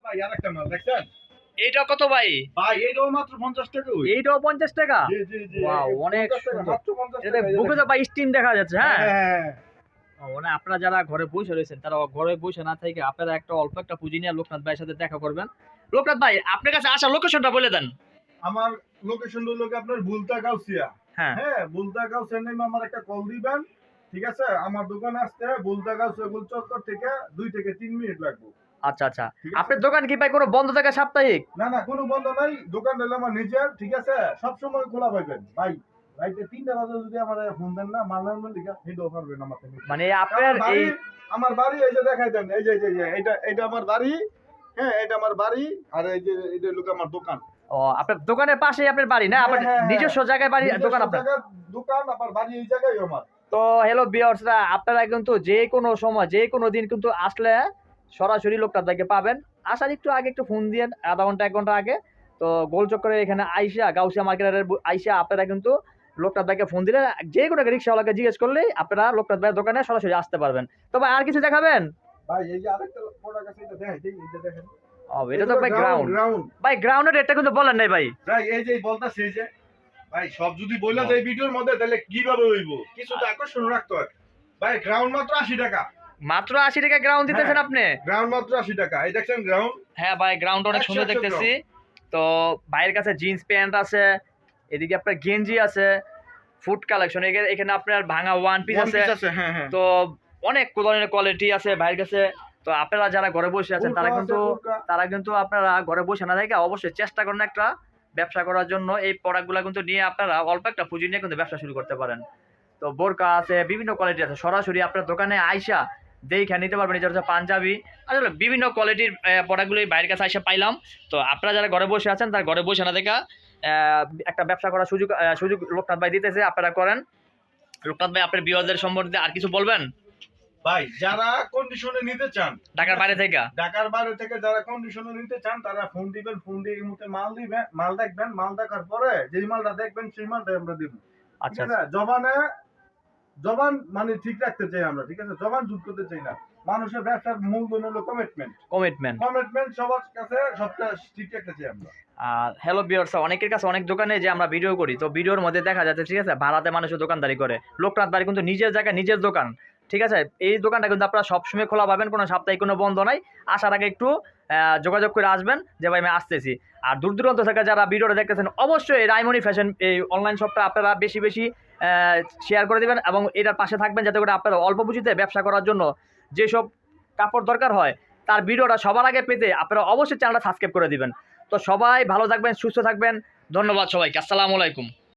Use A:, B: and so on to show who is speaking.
A: ভাই আরেকটা মাল দেখছেন?
B: এইটা কত ভাই?
A: ভাই এটাও মাত্র 50 টাকা ওই।
B: এইটাও 50 টাকা?
A: জি জি জি।
B: ওয়াও, অনেক
A: 50 টাকা,
B: সুন্দর।
A: মাত্র 50
B: এটাতে
A: টাকা। এই যে
B: বুকে তো
A: দেখেন।
B: ভাই স্টিম দেখা যাচ্ছে,
A: হ্যাঁ
B: হ্যাঁ?
A: হ্যাঁ হ্যাঁ।
B: মানে আপনারা যারা ঘরে বসে রয়েছেন তারা ঘরে বসে না থেকে আপনারা একটা অল্প একটা পুঁজি নিয়ে লোকনাথ ভাইয়ের সাথে দেখা করবেন। লোকনাথ ভাই আপনার কাছে আসার লোকেশনটা বলে দেন।
A: আমার লোকেশন হলো কি আপনার বুলতা গাউসিয়া।
B: হ্যাঁ।
A: হ্যাঁ, বুলতা গাউসিয়া নেমে আমার একটা কল দিবেন। ঠিক আছে? আমার দোকানে আসতে বুলতা গাউসিয়া গোল চত্বর থেকে 2 থেকে 3 মিনিট লাগবে।
B: আচ্ছা, আচ্ছা।
A: ঠিক আছে?
B: আপনার দোকান কি ভাই কোনো বন্ধ থাকে সাপ্তাহিক?
A: না না কোনো বন্ধ নাই। দোকান হলো আমার নিজের। ঠিক আছে? সবসময় খোলা পাইবেন। ভাই রাইতে ৩টা বাজে যদি আমারে ফোন দেন না মাল নেবেন লিগা হেডও পারবেন আমার থেকে।
B: মানে
A: আমার
B: আপনার এই
A: বাড়ি আমার বাড়ি এই যে দেখাই দেন। এই যে এইটা আমার বাড়ি। হ্যাঁ, এটা আমার বাড়ি। আর এই যে এটা হলো আমার দোকান।
B: ও আপনার দোকানের পাশেই আপনার বাড়ি না?
A: হ্যাঁ,
B: আপনার
A: হ্যাঁ, হ্যাঁ।
B: নিজস্ব জায়গায় বাড়ি
A: নিজস্ব
B: দোকান আপনার?
A: জায়গার দোকান আমার বাড়ি এই জায়গায় আমার।
B: তো হ্যালো ভিউয়ার্সরা, আপনারা কিন্তু যে কোনো সময় যে কোনো দিন কিন্তু আসলে সরাসরি লোকনাথ ভাইকে পাবেন। আসার একটু আগে একটু ফোন দিয়েন, আধা ঘন্টা ১ ঘন্টা আগে। তো গোল চক্করে এখানে আইসা গাউসিয়া মার্কেটের আইসা আপনারা কিন্তু লোকনাথ ভাইকে ফোন দিলে যে কোনো একটা রিক্সাওয়ালাকে জিজ্ঞেস করলেই আপনারা লোকনাথ ভাইয়ের দোকানে সরাসরি আসতে পারবেন। তো ভাই আর কিছু দেখাবেন?
A: ভাই এই যে আরেকটা প্রোডাক্ট আছে এটা দেখাই দেই এই যে দেখেন।
B: ও এটা তো ভাই গ্রাউন্ড।
A: গ্রাউন্ড।
B: ভাই গ্রাউন্ডের রেটটা কিন্তু বলেন নাই ভাই।
A: ভাই এই যে বলতাছি এই যে ভাই সব যদি বইলা যায় ভিডিওর মধ্যে তাহলে কিভাবে হইব? কিছু তো আকর্ষণ রাখতে হয়। ভাই গ্রাউন্ড মাত্র 80 টাকা।
B: মাত্র ৮০ টাকা গ্রাউন্ড দিতেছেন আপনি?
A: গ্রাউন্ড মাত্র 80 টাকা। এই দেখছেন গ্রাউন্ড?
B: হ্যাঁ ভাই, গ্রাউন্ড অনেক
A: ১০০
B: সুন্দর
A: ১০০
B: দেখতেছি। তো ভাইয়ের কাছে জিন্স প্যান্ট আছে, এদিকে আপনার গেঞ্জি আছে, ফুড কালেকশন, এখানে আপনার ভাঙা ওয়ান পিস
A: ওয়ান
B: আছে।
A: পিস আছে হ্যাঁ হ্যাঁ।
B: তো অনেক ধরনের কোয়ালিটি আছে ভাইয়ের কাছে। তো আপনারা যারা ঘরে বসে আছেন
A: বুরকা আছে, বুরকা।
B: তারা কিন্তু আপনারা ঘরে বসে না থেকে অবশ্যই চেষ্টা করেন একটা ব্যবসা করার জন্য। এই প্রোডাক্টগুলো কিন্তু নিয়ে আপনারা অল্প একটা পুঁজি নিয়ে কিন্তু ব্যবসা শুরু করতে পারেন। তো বোরকা আছে, বিভিন্ন কোয়ালিটি আছে। সরাসরি আপনার দোকানে আইসা দেইখা নিতে পারবেন। এটা হচ্ছে পাঞ্জাবি। আসলে বিভিন্ন কোয়ালিটির প্রোডাক্টগুলো এই বাইরের কাছে আইসা পাইলাম। তো আপনারা যারা ঘরে বসে আছেন তারা ঘরে বসে না দেখা একটা ব্যবসা করার সুযোগ লোকনাথ ভাই দিতেছে, আপনারা করেন। লোকনাথ ভাই আপনার ভিউয়ারদের সম্বন্ধে আর কিছু বলবেন?
A: ভাই যারা কন্ডিশনে নিতে চান
B: ঢাকার বাইরে থেকে?
A: ঢাকার বাইরে থেকে যারা কন্ডিশনে নিতে চান তারা ফোন দিবেন, ফোন দিয়ে এই মুহূর্তে মাল দিবেন, মাল দেখবেন, মাল দেখার পরে যেই মালটা দেখবেন সেই মালটাই আমরা দিব।
B: আচ্ছা,
A: ঠিক আছে? জবান মানে ঠিক রাখতে চাই আমরা। ঠিক আছে? জবান জুট করতে চাই না। মানুষের ব্যবসার মূলধন হলো কমিটমেন্ট।
B: কমিটমেন্ট।
A: কমিটমেন্ট সবার কাছে সবটা ঠিক রাখতে চাই আমরা।
B: আর হ্যালো ভিউয়ার্স, অনেকের কাছে অনেক দোকানে যে আমরা ভিডিও করি, তো ভিডিওর মধ্যে দেখা যাচ্ছে ঠিক আছে ভাড়াতে মানুষের দোকানদারি করে। লোকনাথ ভাই কিন্তু নিজের জায়গায় নিজের দোকান। ঠিক আছে? এই দোকানটা কিন্তু আপনারা সবসময় খোলা পাবেন, কোনো সাপ্তাহিক কোনো বন্ধ নাই। আসার আগে একটু যোগাযোগ করে আসবেন যে ভাই আমি আসতেছি। আর দূর দূরান্ত থেকে যারা ভিডিওটা দেখতেছেন অবশ্যই রাইমনি ফ্যাশন এই অনলাইন শপটা আপনারা বেশি বেশি শেয়ার করে দেবেন এবং এটার পাশে থাকবেন যাতে করে আপনারা অল্প পুঁজিতে ব্যবসা করার জন্য যেসব কাপড় দরকার হয় তার ভিডিওটা সবার আগে পেতে আপনারা অবশ্যই চ্যানেলটা সাবস্ক্রাইব করে দিবেন। তো সবাই ভালো থাকবেন, সুস্থ থাকবেন। ধন্যবাদ সবাইকে। আসসালামু আলাইকুম।